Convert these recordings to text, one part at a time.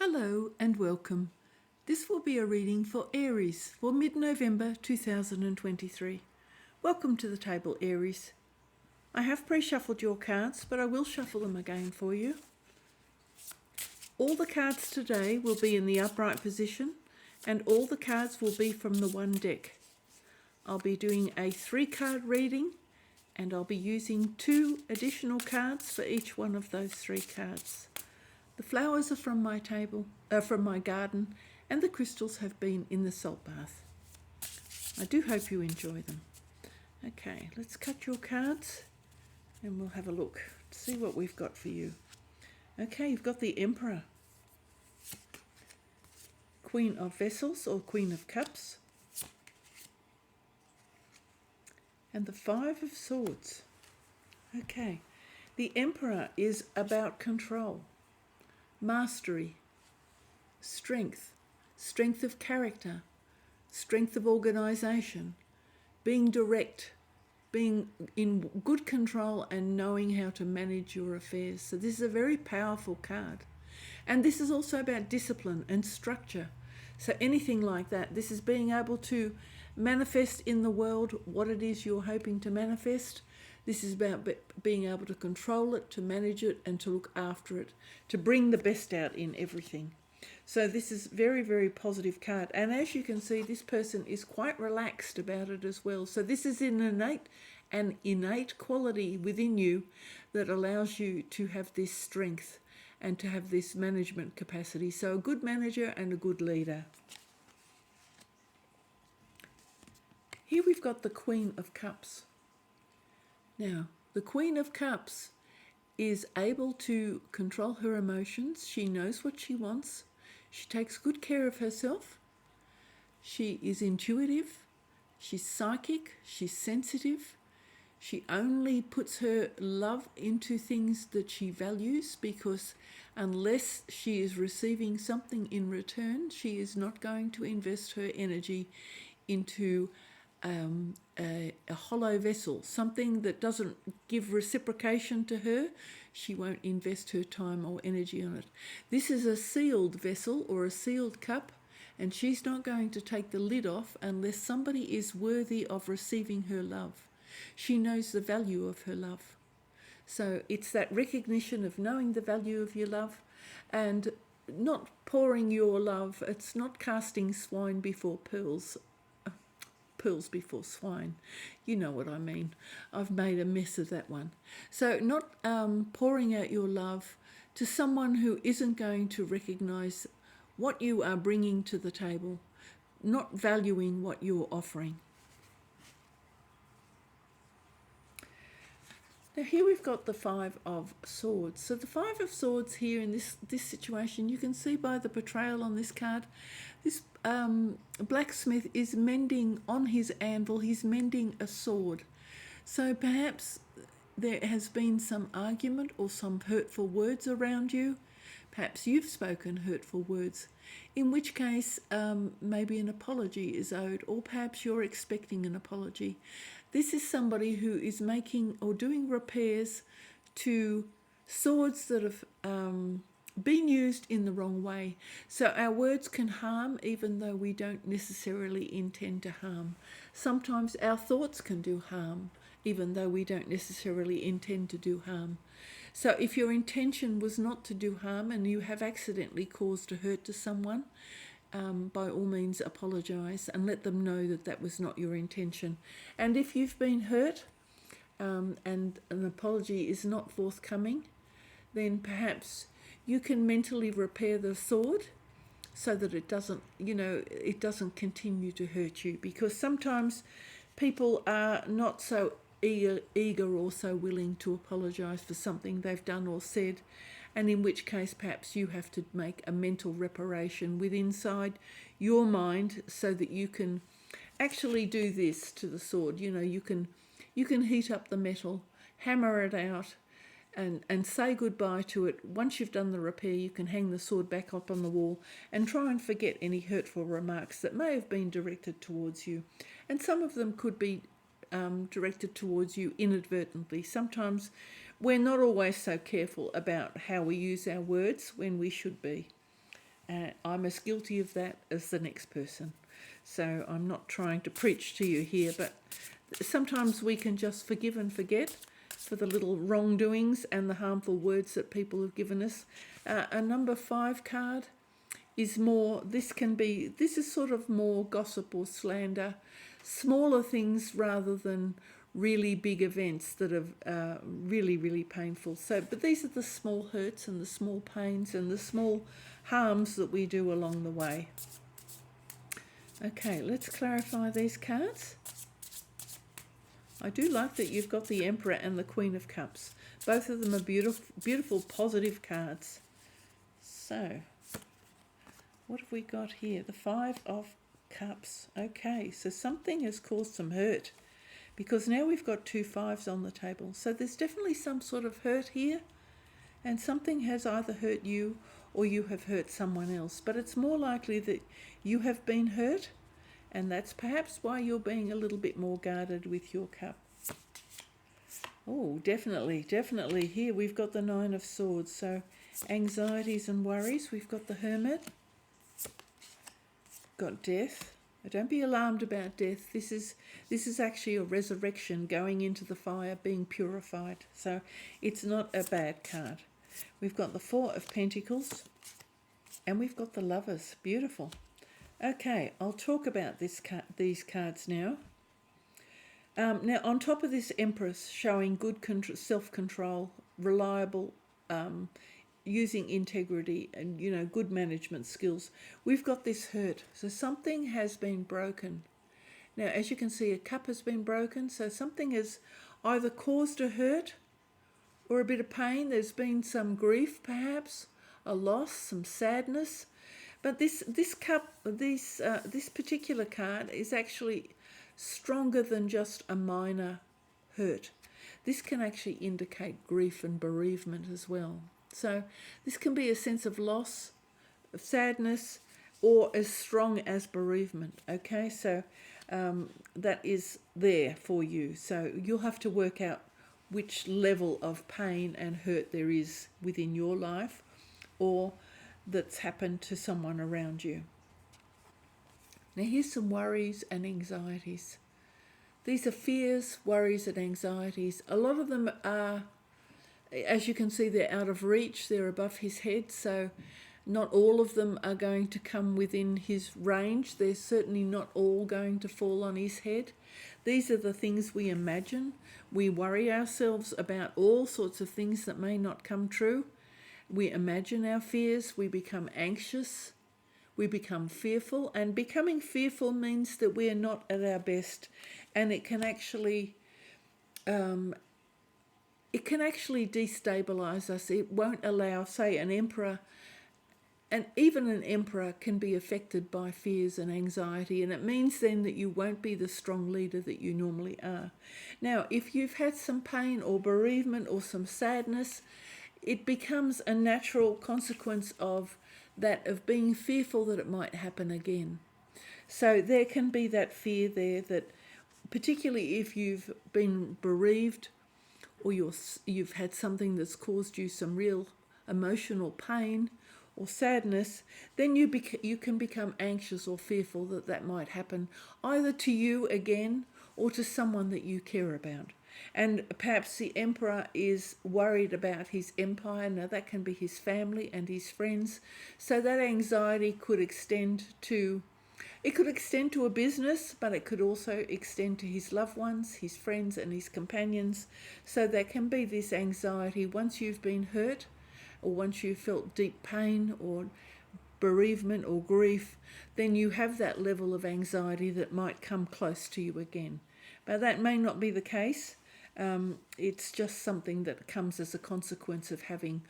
Hello and welcome. This will be a reading for Aries for mid-November 2023. Welcome to the table, Aries. I have pre-shuffled your cards, but I will shuffle them again for you. All the cards today will be in the upright position, and all the cards will be from the one deck. I'll be doing a 3-card reading, and I'll be using 2 additional cards for each one of those 3 cards. The flowers are from my table, from my garden, and the crystals have been in the salt bath. I do hope you enjoy them. Okay, let's cut your cards and we'll have a look, see what we've got for you. Okay, you've got the Emperor, Queen of Vessels or Queen of Cups, and the 5 of Swords. Okay, the Emperor is about control, mastery, strength of character, strength of organisation, being direct, being in good control and knowing how to manage your affairs. So this is a very powerful card. And this is also about discipline and structure. So anything like that, this is being able to manifest in the world what it is you're hoping to manifest. This is about being able to control it, to manage it, and to look after it, to bring the best out in everything. So this is very, very positive card. And as you can see, this person is quite relaxed about it as well. So this is an innate quality within you that allows you to have this strength and to have this management capacity. So a good manager and a good leader. Here we've got the Queen of Cups. Now, the Queen of Cups is able to control her emotions. She knows what she wants. She takes good care of herself. She is intuitive. She's psychic. She's sensitive. She only puts her love into things that she values, because unless she is receiving something in return, she is not going to invest her energy into a hollow vessel, something that doesn't give reciprocation to her. She won't invest her time or energy on it. This is a sealed vessel or a sealed cup, and she's not going to take the lid off unless somebody is worthy of receiving her love. She knows the value of her love. So it's that recognition of knowing the value of your love and not pouring your love. It's not casting swine before pearls. Pearls before swine. You know what I mean. I've made a mess of that one. So not pouring out your love to someone who isn't going to recognise what you are bringing to the table, not valuing what you're offering. Now here we've got the 5 of Swords. So the 5 of Swords here in this situation, you can see by the portrayal on this card, this blacksmith is mending on his anvil, he's mending a sword. So perhaps there has been some argument or some hurtful words around you. Perhaps you've spoken hurtful words, in which case maybe an apology is owed, or perhaps you're expecting an apology. This is somebody who is making or doing repairs to swords that have been used in the wrong way. So our words can harm even though we don't necessarily intend to harm. Sometimes our thoughts can do harm even though we don't necessarily intend to do harm. So if your intention was not to do harm and you have accidentally caused a hurt to someone, by all means apologise and let them know that that was not your intention. And if you've been hurt and an apology is not forthcoming, then perhaps you can mentally repair the sword so that it doesn't continue to hurt you, because sometimes people are not so eager or so willing to apologise for something they've done or said, and in which case perhaps you have to make a mental reparation inside your mind so that you can actually do this to the sword. You can heat up the metal, hammer it out, and say goodbye to it. Once you've done the repair, you can hang the sword back up on the wall and try and forget any hurtful remarks that may have been directed towards you. And some of them could be directed towards you inadvertently. Sometimes we're not always so careful about how we use our words when we should be. I'm as guilty of that as the next person. So I'm not trying to preach to you here, but sometimes we can just forgive and forget for the little wrongdoings and the harmful words that people have given us. A number 5 card is more, this is sort of more gossip or slander, smaller things rather than really big events that are really, really painful. So, but these are the small hurts and the small pains and the small harms that we do along the way. Okay, let's clarify these cards. I do like that you've got the Emperor and the Queen of Cups. Both of them are beautiful, beautiful, positive cards. So, what have we got here? The 5 of Cups. Okay, so something has caused some hurt because now we've got 2 5s on the table. So there's definitely some sort of hurt here, and something has either hurt you or you have hurt someone else. But it's more likely that you have been hurt, and that's perhaps why you're being a little bit more guarded with your cup. Oh, definitely, definitely. Here we've got the 9 of Swords. So anxieties and worries. We've got the Hermit. Got Death. Don't be alarmed about death. This is actually a resurrection, going into the fire, being purified. So it's not a bad card. We've got the 4 of Pentacles, and we've got the Lovers. Beautiful. Okay, I'll talk about these cards now. Now, on top of this Empress showing good self-control, reliable, using integrity and, good management skills, we've got this hurt. So something has been broken. Now, as you can see, a cup has been broken. So something has either caused a hurt or a bit of pain. There's been some grief, perhaps, a loss, some sadness. But this particular card is actually stronger than just a minor hurt. This can actually indicate grief and bereavement as well. So this can be a sense of loss, of sadness, or as strong as bereavement. Okay, so that is there for you. So you'll have to work out which level of pain and hurt there is within your life, or that's happened to someone around you. Now here's some worries and anxieties. These are fears, worries and anxieties. A lot of them are, as you can see, they're out of reach, they're above his head, so not all of them are going to come within his range. They're certainly not all going to fall on his head. These are the things we imagine. We worry ourselves about all sorts of things that may not come true. We imagine our fears, we become anxious, we become fearful, and becoming fearful means that we are not at our best, and it can actually destabilize us. It won't allow, say, an emperor, and even an emperor can be affected by fears and anxiety, and it means then that you won't be the strong leader that you normally are. Now, if you've had some pain or bereavement or some sadness, it becomes a natural consequence of that, of being fearful that it might happen again. So there can be that fear there, that particularly if you've been bereaved or you've had something that's caused you some real emotional pain or sadness, then you can become anxious or fearful that that might happen either to you again or to someone that you care about. And perhaps the emperor is worried about his empire. Now that can be his family and his friends. So that anxiety could extend to a business, but it could also extend to his loved ones, his friends and his companions. So there can be this anxiety once you've been hurt, or once you've felt deep pain or bereavement or grief, then you have that level of anxiety that might come close to you again. But that may not be the case. It's just something that comes as a consequence of having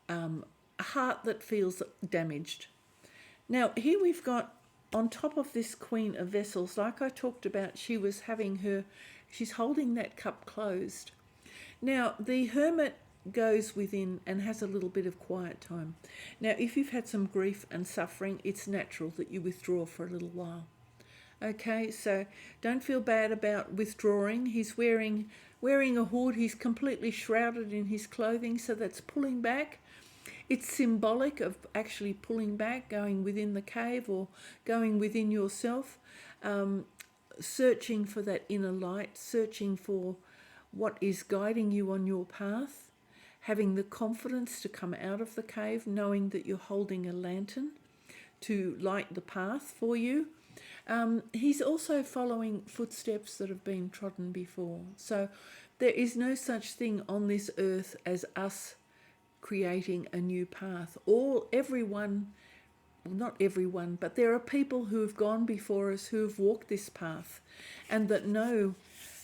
a heart that feels damaged. Now, here we've got, on top of this Queen of Vessels, like I talked about, she's holding that cup closed. Now, the Hermit goes within and has a little bit of quiet time. Now, if you've had some grief and suffering, it's natural that you withdraw for a little while. Okay, so don't feel bad about withdrawing. He's wearing a hood. He's completely shrouded in his clothing, so that's pulling back. It's symbolic of actually pulling back, going within the cave or going within yourself, searching for that inner light, searching for what is guiding you on your path, having the confidence to come out of the cave, knowing that you're holding a lantern to light the path for you. He's also following footsteps that have been trodden before. So there is no such thing on this earth as us creating a new path. Everyone, well, not everyone, but there are people who have gone before us who have walked this path and that know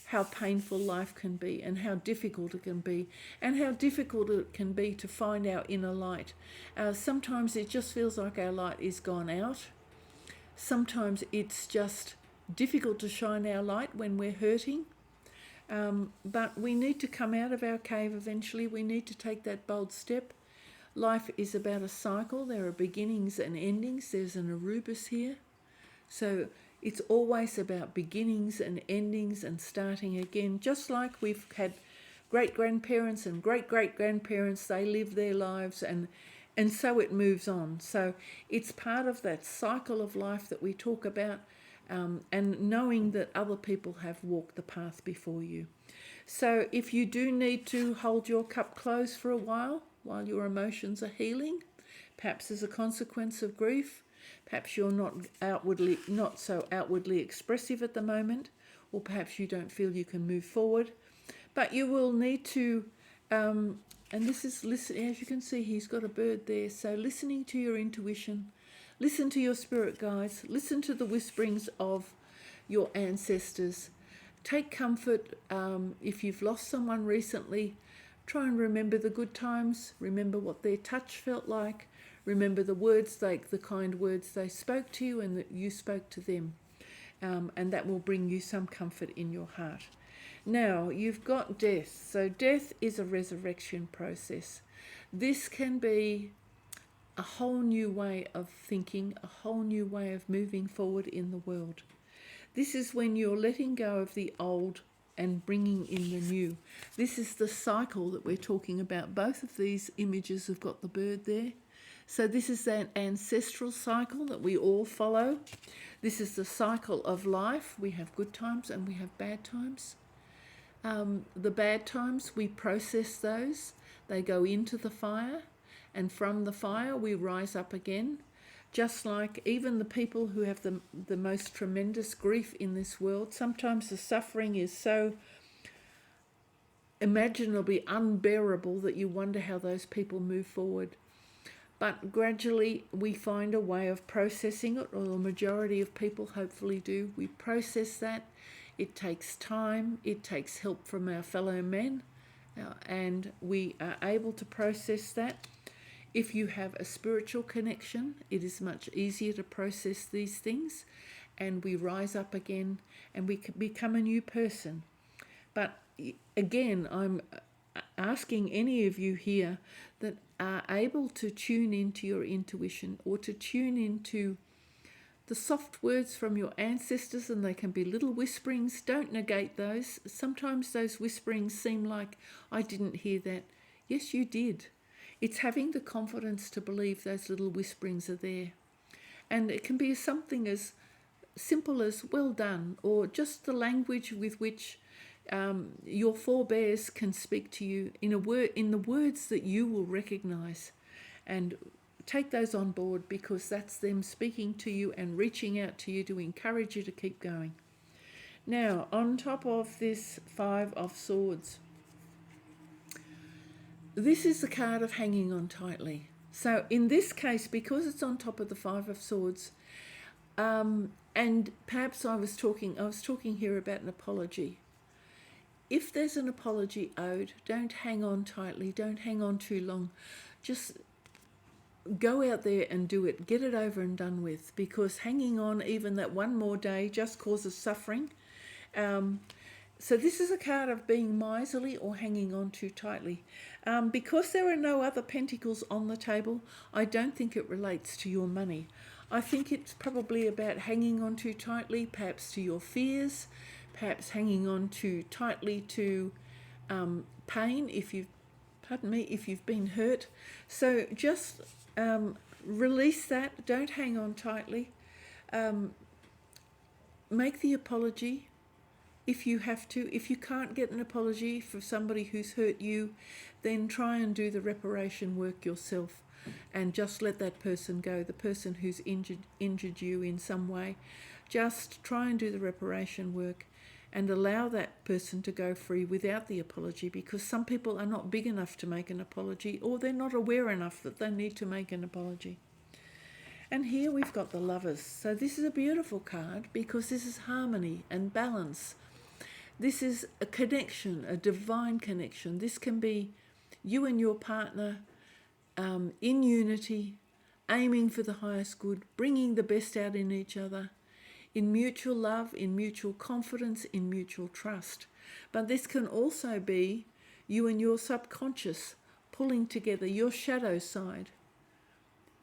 how painful life can be and how difficult it can be and how difficult it can be to find our inner light. Sometimes it just feels like our light is gone out. Sometimes it's just difficult to shine our light when we're hurting. But we need to come out of our cave eventually. We need to take that bold step. Life is about a cycle. There are beginnings and endings. There's an Arubis here. So it's always about beginnings and endings and starting again. Just like we've had great-grandparents and great-great-grandparents, they live their lives and so it moves on. So it's part of that cycle of life that we talk about, and knowing that other people have walked the path before you. So if you do need to hold your cup closed for a while your emotions are healing, perhaps as a consequence of grief, perhaps you're not so outwardly expressive at the moment, or perhaps you don't feel you can move forward, but you will need to, and this is, listen, as you can see, he's got a bird there, so listening to your intuition, listen to your spirit guides, listen to the whisperings of your ancestors. Take comfort if you've lost someone recently. Try and remember the good times, remember what their touch felt like, remember the kind words they spoke to you and that you spoke to them, and that will bring you some comfort in your heart. Now, you've got death. So death is a resurrection process. This can be a whole new way of thinking, a whole new way of moving forward in the world. This is when you're letting go of the old and bringing in the new. This is the cycle that we're talking about. Both of these images have got the bird there. So this is that ancestral cycle that we all follow. This is the cycle of life. We have good times and we have bad times. The bad times, we process those. They go into the fire, and from the fire we rise up again. Just like even the people who have the most tremendous grief in this world, sometimes the suffering is so imaginably unbearable that you wonder how those people move forward. But gradually we find a way of processing it, or the majority of people hopefully do. We process that. It takes time, it takes help from our fellow men, and we are able to process that. If you have a spiritual connection, it is much easier to process these things, and we rise up again and we become a new person. But again, I'm asking any of you here that are able to tune into your intuition or to tune into the soft words from your ancestors, and they can be little whisperings. Don't negate those. Sometimes those whisperings seem like, I didn't hear that. Yes, you did. It's having the confidence to believe those little whisperings are there. And it can be something as simple as well done, or just the language with which your forebears can speak to you in the words that you will recognize. And take those on board, because that's them speaking to you and reaching out to you to encourage you to keep going. Now, on top of this Five of Swords, this is the card of hanging on tightly. So in this case, because it's on top of the Five of Swords, and perhaps I was talking here about an apology. If there's an apology owed, don't hang on tightly, don't hang on too long. Just go out there and do it. Get it over and done with, because hanging on even that one more day just causes suffering. So this is a card of being miserly or hanging on too tightly. Because there are no other pentacles on the table, I don't think it relates to your money. I think it's probably about hanging on too tightly, perhaps to your fears, perhaps hanging on too tightly to pain, if you've pardon me, if you've been hurt. So just release that. Don't hang on tightly. Make the apology if you have to. If you can't get an apology for somebody who's hurt you, then try and do the reparation work yourself and just let that person go, the person who's injured you in some way. Just try and do the reparation work and allow that person to go free without the apology, because some people are not big enough to make an apology, or they're not aware enough that they need to make an apology. And here we've got the Lovers. So this is a beautiful card because this is harmony and balance. This is a connection, a divine connection. This can be you and your partner in unity, aiming for the highest good, bringing the best out in each other, in mutual love, in mutual confidence, in mutual trust. But this can also be you and your subconscious pulling together your shadow side,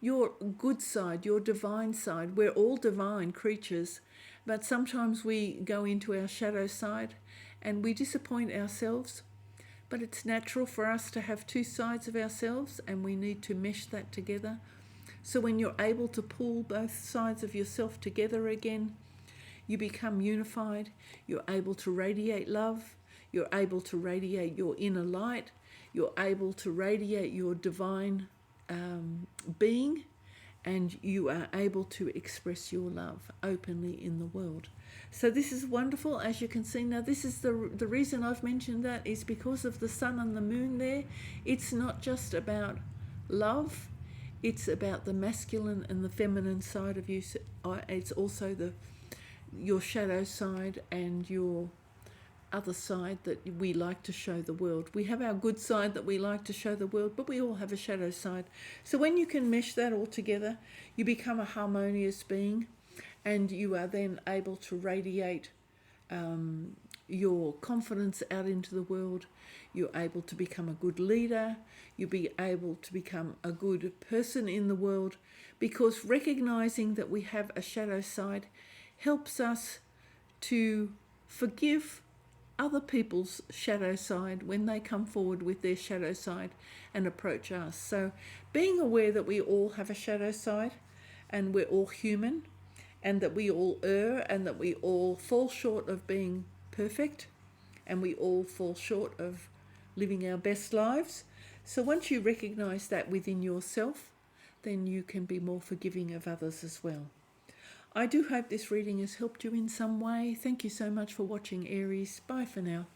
your good side, your divine side. We're all divine creatures, but sometimes we go into our shadow side and we disappoint ourselves. But it's natural for us to have two sides of ourselves, and we need to mesh that together. So when you're able to pull both sides of yourself together again, you become unified. You're able to radiate love. You're able to radiate your inner light. You're able to radiate your divine being, and you are able to express your love openly in the world. So this is wonderful. As you can see now, this is the reason I've mentioned that is because of the sun and the moon there. It's not just about love, it's about the masculine and the feminine side of you. It's also your shadow side and your other side that we like to show the world. We have our good side that we like to show the world, but we all have a shadow side. So when you can mesh that all together, you become a harmonious being, and you are then able to radiate your confidence out into the world. You're able to become a good leader. You'll be able to become a good person in the world, because recognizing that we have a shadow side helps us to forgive other people's shadow side when they come forward with their shadow side and approach us. So being aware that we all have a shadow side and we're all human, and that we all err, and that we all fall short of being perfect, and we all fall short of living our best lives. So once you recognize that within yourself, then you can be more forgiving of others as well. I do hope this reading has helped you in some way. Thank you so much for watching, Aries. Bye for now.